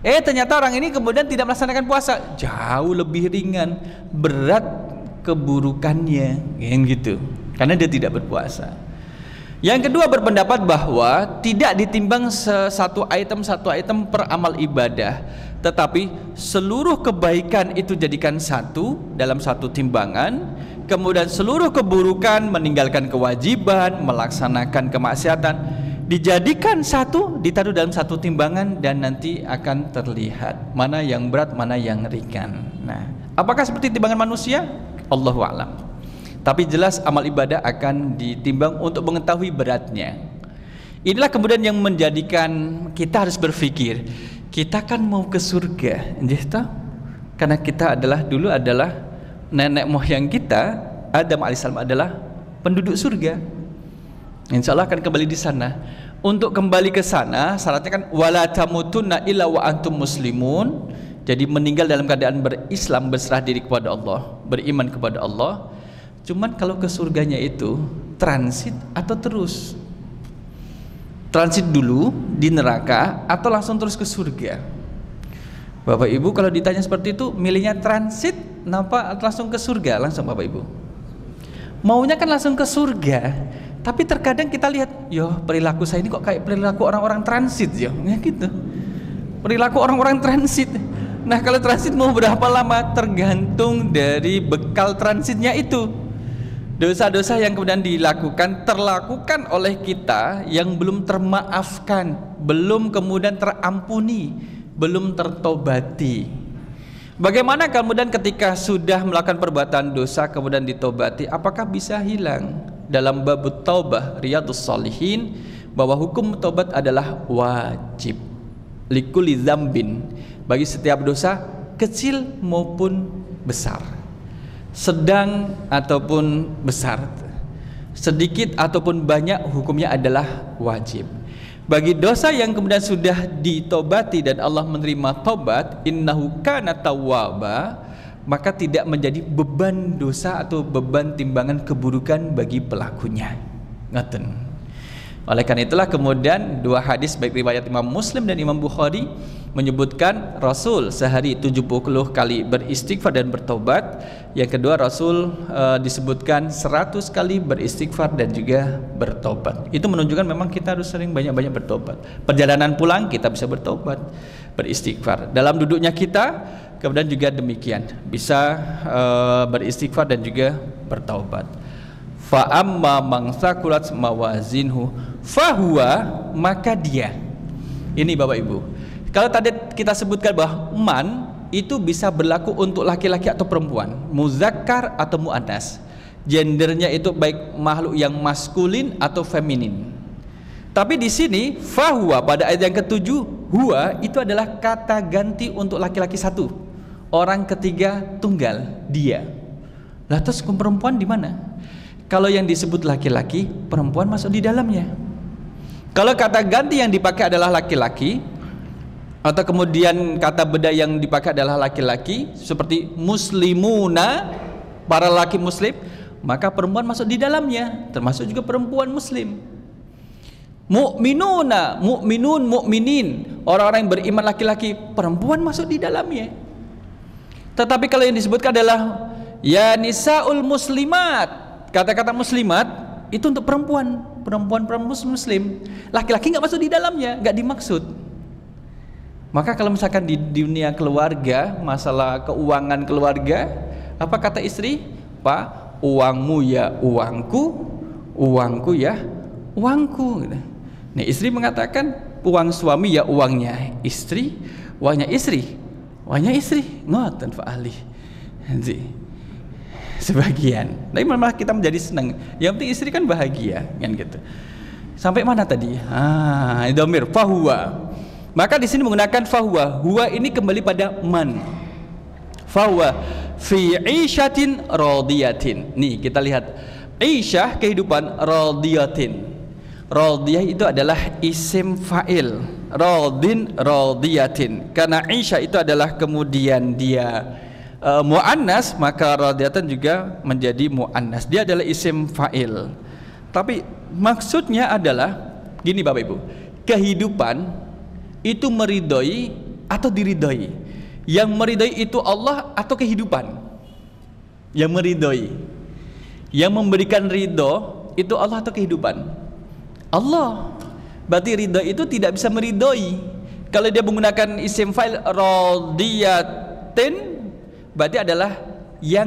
Ternyata orang ini kemudian tidak melaksanakan puasa, jauh lebih ringan, berat keburukannya, yang gitu, karena dia tidak berpuasa. Yang kedua berpendapat bahwa tidak ditimbang satu item per amal ibadah, tetapi seluruh kebaikan itu jadikan satu dalam satu timbangan, kemudian seluruh keburukan, meninggalkan kewajiban, melaksanakan kemaksiatan, dijadikan satu, ditaruh dalam satu timbangan, dan nanti akan terlihat mana yang berat, mana yang ringan. Nah, apakah seperti timbangan manusia? Allahu a'lam. Tapi jelas amal ibadah akan ditimbang untuk mengetahui beratnya. Inilah kemudian yang menjadikan kita harus berpikir, kita kan mau ke surga, karena kita dulu adalah nenek moyang kita, Adam alaihissalam adalah penduduk surga. Insya Allah akan kembali di sana. Untuk kembali ke sana, syaratnya kan wala tamutunna illa wa antum muslimun. Jadi meninggal dalam keadaan berislam, berserah diri kepada Allah, beriman kepada Allah. Cuman kalau ke surganya itu transit atau terus? Transit dulu di neraka atau langsung terus ke surga? Bapak Ibu kalau ditanya seperti itu, milihnya transit kenapa langsung ke surga? Langsung Bapak Ibu maunya kan langsung ke surga. Tapi terkadang kita lihat, perilaku saya ini kok kayak perilaku orang-orang transit, gitu. Perilaku orang-orang transit. Nah, kalau transit mau berapa lama? Tergantung dari bekal transitnya itu. Dosa-dosa yang kemudian terlakukan oleh kita yang belum termaafkan, belum kemudian terampuni, belum tertobati. Bagaimana kemudian ketika sudah melakukan perbuatan dosa kemudian ditobati, apakah bisa hilang? Dalam bab taubah Riyadhus Shalihin, bahwa hukum tobat adalah wajib likulli dzambin, bagi setiap dosa kecil maupun besar, sedang ataupun besar, sedikit ataupun banyak, hukumnya adalah wajib. Bagi dosa yang kemudian sudah ditobati dan Allah menerima tobat, innahu kana tawwaba, maka tidak menjadi beban dosa atau beban timbangan keburukan bagi pelakunya. Ngaten. Oleh karena itulah kemudian 2 hadis baik riwayat Imam Muslim dan Imam Bukhari menyebutkan Rasul sehari 70 kali beristighfar dan bertobat. Yang kedua Rasul disebutkan 100 kali beristighfar dan juga bertobat. Itu menunjukkan memang kita harus sering banyak-banyak bertobat. Perjalanan pulang kita bisa bertobat, beristighfar. Dalam duduknya kita kemudian juga demikian, bisa beristighfar dan juga bertaubat. Fa amma man thaqulat mawazinhu fahuwa, maka dia. Ini Bapak Ibu, kalau tadi kita sebutkan bahwa man itu bisa berlaku untuk laki-laki atau perempuan, muzakkar atau muannas, gendernya itu baik makhluk yang maskulin atau feminin. Tapi di sini fahuwa pada ayat yang ke-7 Huwa itu adalah kata ganti untuk laki-laki satu, orang ketiga tunggal, dia. Lah terus perempuan di mana? Kalau yang disebut laki-laki, perempuan masuk di dalamnya. Kalau kata ganti yang dipakai adalah laki-laki, atau kemudian kata beda yang dipakai adalah laki-laki, seperti muslimuna, para laki muslim, maka perempuan masuk di dalamnya, termasuk juga perempuan muslim. Mu'minuna, mu'minun, mu'minin, orang-orang yang beriman laki-laki, perempuan masuk di dalamnya. Tetapi kalau yang disebutkan adalah ya nisaul muslimat, kata-kata muslimat itu untuk perempuan muslim, laki-laki nggak masuk di dalamnya, nggak dimaksud. Maka kalau misalkan di dunia keluarga, masalah keuangan keluarga, apa kata istri? Pak, uangmu ya uangku, uangku ya uangku. Nah, istri mengatakan uang suami ya uangnya istri, uangnya istri, uangnya istri. Ngoten Pak Ali. Sebagian. Tapi malah kita menjadi senang. Yang penting istri kan bahagia, kan gitu. Sampai mana tadi? Dhamir fahuwa. Maka di sini menggunakan fahuwa. Huwa ini kembali pada man. Fahuwa fi 'ishatin radiyatin. Nih kita lihat. Isyah kehidupan, radiyatin. Radiyah itu adalah isim fa'il, radin radiyatin. Karena Isya itu adalah kemudian dia mu'annas, maka radiyatan juga menjadi mu'annas. Dia adalah isim fa'il. Tapi maksudnya adalah gini Bapak Ibu, kehidupan itu meridhoi atau diridhoi. Yang meridhoi itu Allah atau kehidupan? Yang meridhoi, yang memberikan ridho itu Allah atau kehidupan? Allah. Berarti ridho itu tidak bisa meridhoi. Kalau dia menggunakan isim fa'il radiyatin, berarti adalah yang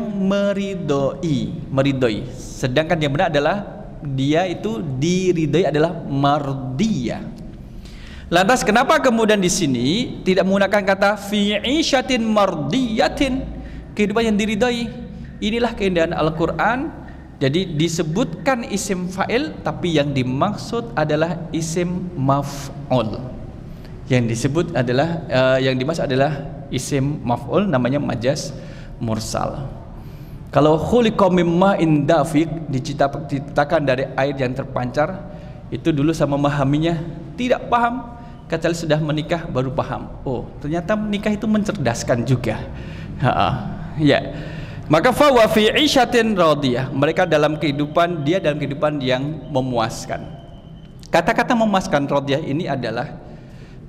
meridhoi. Sedangkan yang benar adalah dia itu diridhoi adalah mardiyah. Lantas kenapa kemudian di sini tidak menggunakan kata fi 'ishatin mardiyatin, kehidupan yang diridhoi? Inilah keindahan Al-Qur'an. Jadi disebutkan isim fa'il, tapi yang dimaksud adalah isim maf'ul. Yang disebut adalah yang dimaksud adalah isim maf'ul, namanya majaz mursal. Kalau khuliqa mimma in dafiq, diciptakan dari air yang terpancar, itu dulu sama memahaminya tidak paham, kecuali sudah menikah baru paham. Oh, ternyata menikah itu mencerdaskan juga. Ya. Maka fawa fi 'ishatin radiyah, mereka dalam kehidupan, dia dalam kehidupan yang memuaskan. Kata-kata memuaskan radiyah ini adalah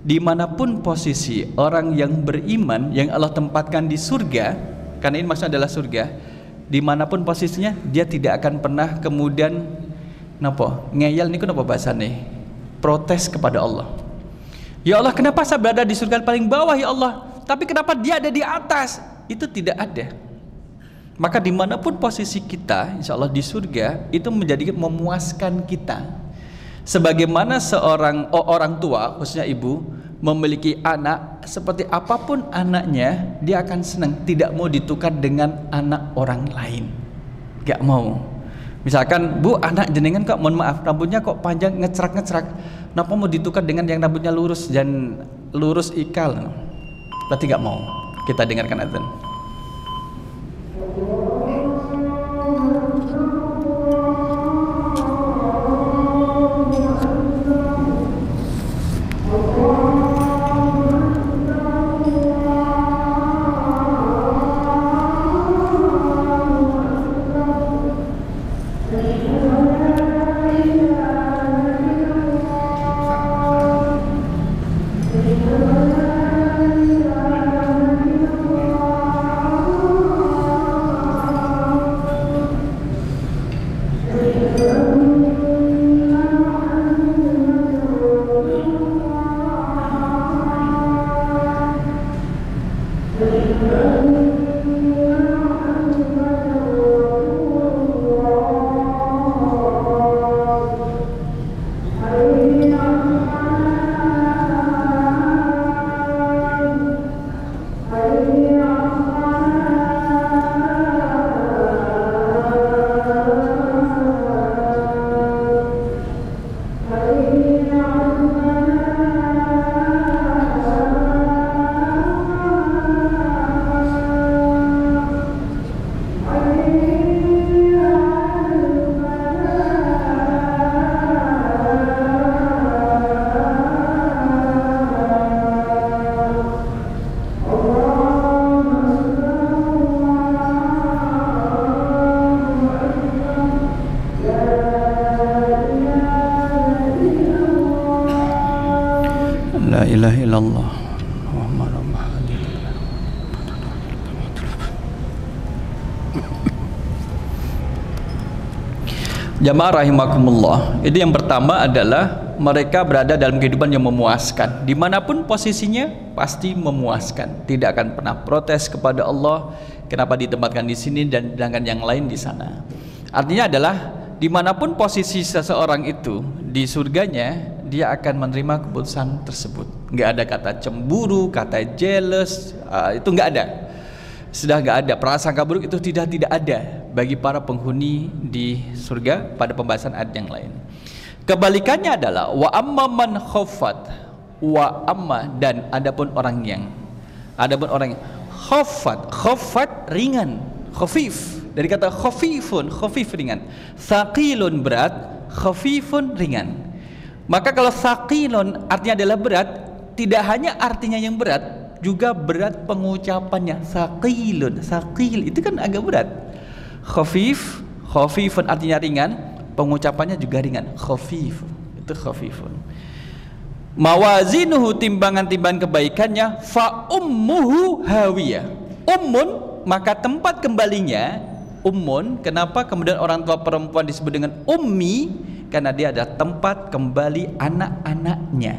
dimanapun posisi orang yang beriman yang Allah tempatkan di surga, karena ini maksudnya adalah surga, dimanapun posisinya dia tidak akan pernah kemudian ngeyel niku napa bahasane, protes kepada Allah. Ya Allah, kenapa saya berada di surga paling bawah ya Allah, tapi kenapa dia ada di atas? Itu tidak ada. Maka dimanapun posisi kita, insya Allah di surga itu menjadi memuaskan kita. Sebagaimana seorang orang tua, khususnya ibu, memiliki anak, seperti apapun anaknya, dia akan senang, tidak mau ditukar dengan anak orang lain. Gak mau. Misalkan, Bu, anak jenengan kok, mohon maaf, rambutnya kok panjang ngecerak-ngecerak, kenapa mau ditukar dengan yang rambutnya lurus dan lurus ikal? Berarti gak mau. Kita dengarkan azan. illallah. Jamaah rahimakumullah. Itu yang pertama adalah mereka berada dalam kehidupan yang memuaskan. Dimanapun posisinya pasti memuaskan. Tidak akan pernah protes kepada Allah kenapa ditempatkan di sini dan sedangkan yang lain di sana. Artinya adalah dimanapun posisi seseorang itu di surganya, dia akan menerima keputusan tersebut. Nggak ada kata cemburu, kata jealous, itu nggak ada. Sudah nggak ada prasangka buruk, itu tidak ada bagi para penghuni di surga pada pembahasan ayat yang lain. Kebalikannya adalah wa amma man khaffat, wa amma, dan adapun orang yang khaffat ringan, khafif, dari kata khafif ringan, thaqilun berat, khafifun ringan. Maka kalau thaqilun artinya adalah berat, tidak hanya artinya yang berat, juga berat pengucapannya. Thaqil itu kan agak berat. Khafifun artinya ringan, pengucapannya juga ringan. Khafif itu khafifun. Mawazinuhu, timbangan-timbangan kebaikannya, fa ummuhu hawiyah. Ummun, maka tempat kembalinya ummun. Kenapa kemudian orang tua perempuan disebut dengan ummi? Karena dia adalah tempat kembali anak-anaknya.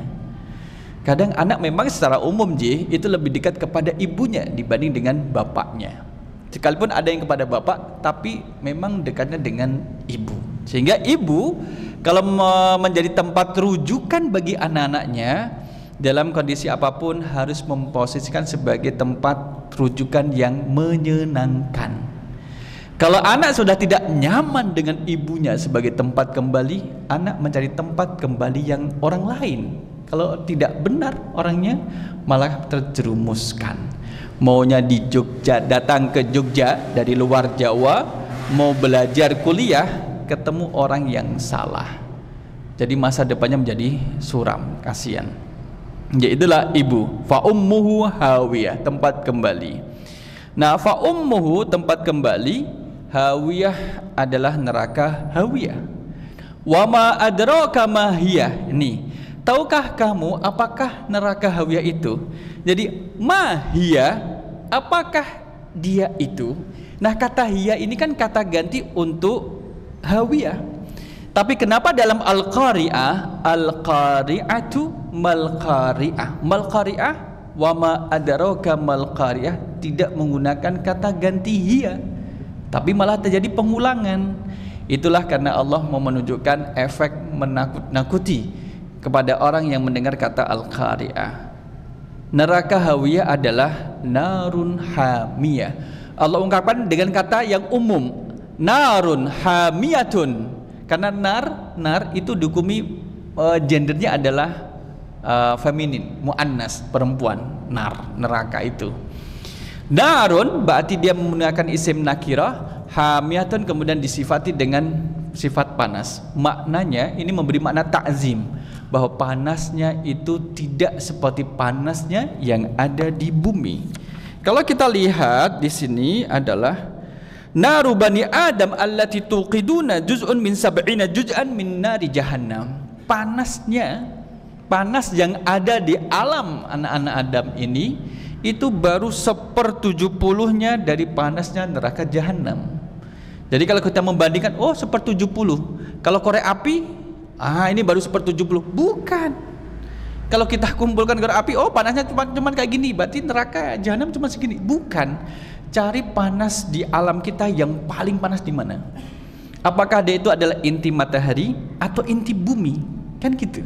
Kadang anak memang secara umum itu lebih dekat kepada ibunya dibanding dengan bapaknya. Sekalipun ada yang kepada bapak, tapi memang dekatnya dengan ibu. Sehingga ibu kalau menjadi tempat rujukan bagi anak-anaknya dalam kondisi apapun harus memposisikan sebagai tempat rujukan yang menyenangkan. Kalau anak sudah tidak nyaman dengan ibunya sebagai tempat kembali, anak mencari tempat kembali yang orang lain. Kalau tidak benar orangnya malah terjerumuskan. Maunya di Jogja, datang ke Jogja dari luar Jawa, mau belajar kuliah, ketemu orang yang salah. Jadi masa depannya menjadi suram, kasihan. Ya itulah ibu. Fa ummuhu hawiyah, tempat kembali. Nah, fa ummuhu tempat kembali, hawiyah adalah neraka hawiyah. Wa ma adraka ma hiya. Ini, tahukah kamu apakah neraka hawiyah itu? Jadi mahia, apakah dia itu? Nah, kata hiya ini kan kata ganti untuk hawiyah. Tapi kenapa dalam al-qari'ah, al-qari'atu mal-qari'ah, mal-qari'ah wa ma adraka mal-qari'ah tidak menggunakan kata ganti hiya, tapi malah terjadi pengulangan. Itulah karena Allah mau menunjukkan efek menakut-nakuti kepada orang yang mendengar kata al-qari'ah. Neraka hawiyah adalah narun hamiyah. Allah ungkapkan dengan kata yang umum, narun hamiyatun. Karena nar itu dihukumi gendernya adalah feminin, muannas, perempuan. Neraka itu. Narun berarti dia menggunakan isim nakirah, hamiyatun kemudian disifati dengan sifat panas. Maknanya ini memberi makna ta'zim, bahwa panasnya itu tidak seperti panasnya yang ada di bumi. Kalau kita lihat di sini adalah naru bani Adam allati tuqiduna juz'un min sab'ina juz'an min nari jahannam. Panasnya, panas yang ada di alam anak-anak Adam ini itu baru 1/70-nya dari panasnya neraka jahanam. Jadi kalau kita membandingkan, oh 1/70. Kalau korek api, ini baru 1/70. Bukan. Kalau kita kumpulkan korek api, oh panasnya cuma kayak gini, berarti neraka jahanam cuma segini. Bukan. Cari panas di alam kita yang paling panas di mana? Apakah dia itu adalah inti matahari atau inti bumi? Kan gitu.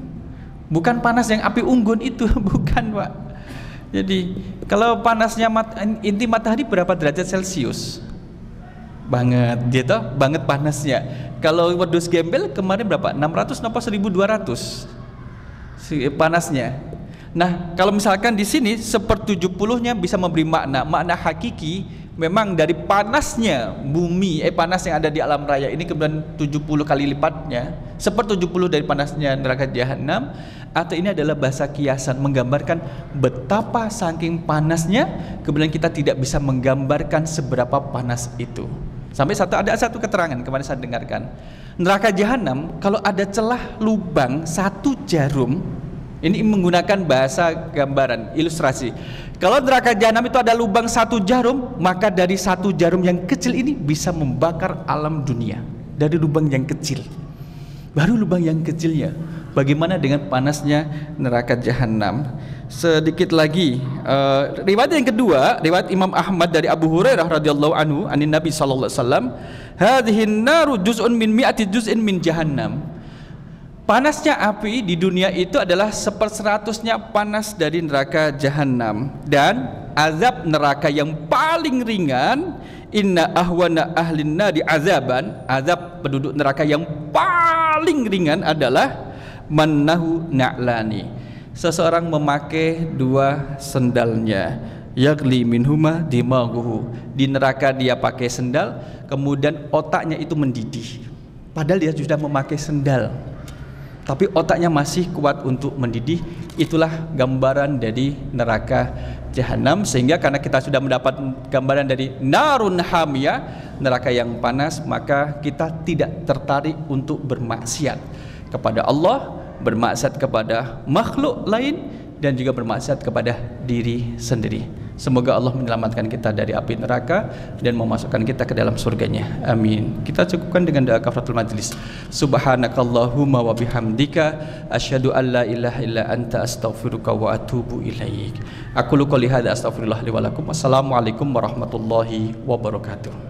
Bukan panas yang api unggun itu, bukan, Pak. Jadi kalau panasnya inti matahari berapa derajat Celcius? Banget, gitu, banget panasnya. Kalau wedhus gembel kemarin berapa? 600 napa 1200 panasnya. Nah, kalau misalkan di sini 1/70-nya bisa memberi makna hakiki. Memang dari panasnya bumi, panas yang ada di alam raya ini kemudian 70 kali lipatnya, 1/70 dari panasnya neraka jahanam. Atau ini adalah bahasa kiasan menggambarkan betapa saking panasnya, kemudian kita tidak bisa menggambarkan seberapa panas itu. Sampai ada satu keterangan kemarin saya dengarkan, neraka jahanam kalau ada celah lubang 1 jarum Ini menggunakan bahasa gambaran, ilustrasi. Kalau neraka jahanam itu ada lubang 1 jarum, maka dari 1 jarum yang kecil ini bisa membakar alam dunia. Dari lubang yang kecil. Baru lubang yang kecilnya. Bagaimana dengan panasnya neraka jahanam? Sedikit lagi, riwayat yang kedua, riwayat Imam Ahmad dari Abu Hurairah radhiyallahu anhu, anin Nabi sallallahu alaihi wasallam, hadhihi naru juz'un min mi'ati juz'in min jahannam. Panasnya api di dunia itu adalah 1/100-nya panas dari neraka jahanam. Dan azab neraka yang paling ringan, inna ahwana ahlin nari azaban, azab penduduk neraka yang paling ringan adalah mannahu na'lani, seseorang memakai 2 sendalnya, yagli minhuma dimaghuhu, di neraka dia pakai sendal, kemudian otaknya itu mendidih, padahal dia sudah memakai sendal, tapi otaknya masih kuat untuk mendidih. Itulah gambaran dari neraka jahanam. Sehingga karena kita sudah mendapat gambaran dari narun hamiyah, neraka yang panas, maka kita tidak tertarik untuk bermaksiat kepada Allah, bermaksiat kepada makhluk lain, dan juga bermaksiat kepada diri sendiri. Semoga Allah menyelamatkan kita dari api neraka dan memasukkan kita ke dalam surganya. Amin. Kita cukupkan dengan doa kafaratul majlis. Subhanakallahumma wa bihamdika asyhadu an la ilaha illa anta astaghfiruka wa atubu ilaik. Aku qouli hadza astaghfirullah li wa lakum. Wassalamualaikum warahmatullahi wabarakatuh.